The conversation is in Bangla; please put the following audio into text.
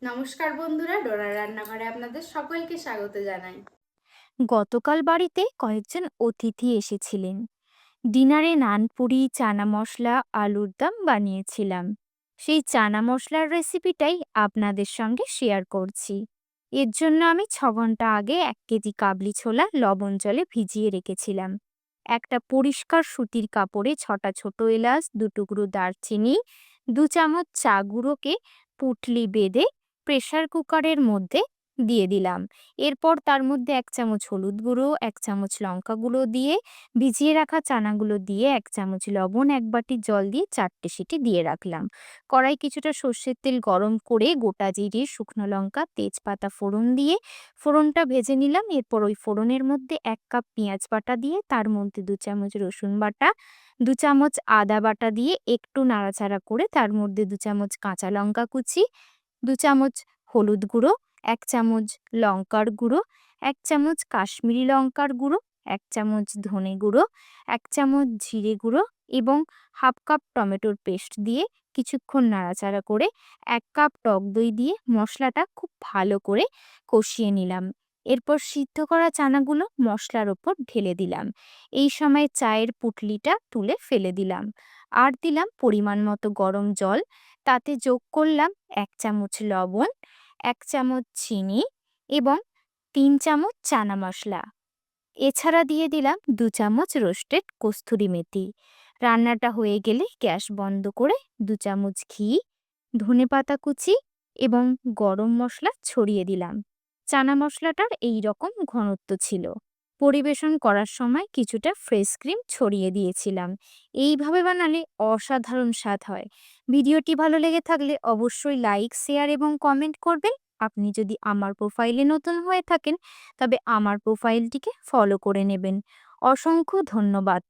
নমস্কার বন্ধুরা, ডোরার রান্নাঘরে আপনাদের সকলকে স্বাগত জানাই। গতকাল বাড়িতে কয়েকজন অতিথি এসেছিলেন। ডিনারে নানপুরি, চানা মশলা, আলুর দম বানিয়েছিলাম। সেই চানা মশলার রেসিপিটাই আপনাদের সঙ্গে শেয়ার করছি। এর জন্য আমি 6 ঘন্টা আগে 1 কেজি কাবলি ছোলা লবণ জলে ভিজিয়ে রেখেছিলাম। একটা পরিষ্কার সুতির কাপড়ে 6টা ছোট এলাচ, 2 টুকরো দারচিনি, 2 চামচ চা গুঁড়োকে পুঁটলি বেঁধে প্রেসার কুকারের মধ্যে দিয়ে দিলাম। এরপর তার মধ্যে 1 চামচ হলুদ গুঁড়ো, 1 চামচ লঙ্কা গুঁড়ো দিয়ে ভিজিয়ে রাখা চানাগুলো দিয়ে 1 চামচ লবণ, 1 বাটি জল দিয়ে 4টে সিটি দিয়ে রাখলাম। কড়াই কিছুটা সর্ষের তেল গরম করে গোটা জিরে, শুকনো লঙ্কা, তেজপাতা ফোড়ন দিয়ে ফোড়নটা ভেজে নিলাম। এরপর ওই ফোড়নের মধ্যে 1 কাপ পেঁয়াজ বাটা দিয়ে তার মধ্যে 2 চামচ রসুন বাটা, 2 চামচ আদা বাটা দিয়ে একটু নাড়াচাড়া করে তার মধ্যে 2 চামচ কাঁচা লঙ্কা কুচি, 2 চামচ হলুদ গুঁড়ো, 1 চামচ লঙ্কার গুঁড়ো, 1 চামচ কাশ্মীরি লঙ্কার গুঁড়ো, 1 চামচ ধনে গুঁড়ো, 1 চামচ জিরে গুঁড়ো এবং হাফ কাপ টমেটোর পেস্ট দিয়ে কিছুক্ষণ নাড়াচাড়া করে 1 কাপ টক দই দিয়ে মশলাটা খুব ভালো করে কষিয়ে নিলাম। এরপর সিদ্ধ করা চানাগুলো মশলার ওপর ঢেলে দিলাম। এই সময় চায়ের পুঁটলিটা তুলে ফেলে দিলাম। আর দিলাম পরিমাণ মতো গরম জল। তাতে যোগ করলাম 1 চামচ লবণ, 1 চামচ চিনি এবং 3 চামচ চানা মশলা। এছাড়া দিয়ে দিলাম 2 চামচ রোস্টেড কস্তুরি মেথি। রান্নাটা হয়ে গেলে গ্যাস বন্ধ করে 2 চামচ ঘি, ধনেপাতা কুচি এবং গরম মশলা ছড়িয়ে দিলাম। চানা মশলাটার এই রকম ঘনত্ব ছিল। পরিবেশন করার সময় কিছুটা ফ্রেশ ক্রিম ছড়িয়ে দিয়েছিলাম। এইভাবে বানালে অসাধারণ স্বাদ হয়। ভিডিওটি ভালো লেগে থাকলে অবশ্যই লাইক, শেয়ার এবং কমেন্ট করবেন। আপনি যদি আমার প্রোফাইলে নতুন হয়ে থাকেন তবে আমার প্রোফাইলটিকে ফলো করে নেবেন। অসংখ্য ধন্যবাদ।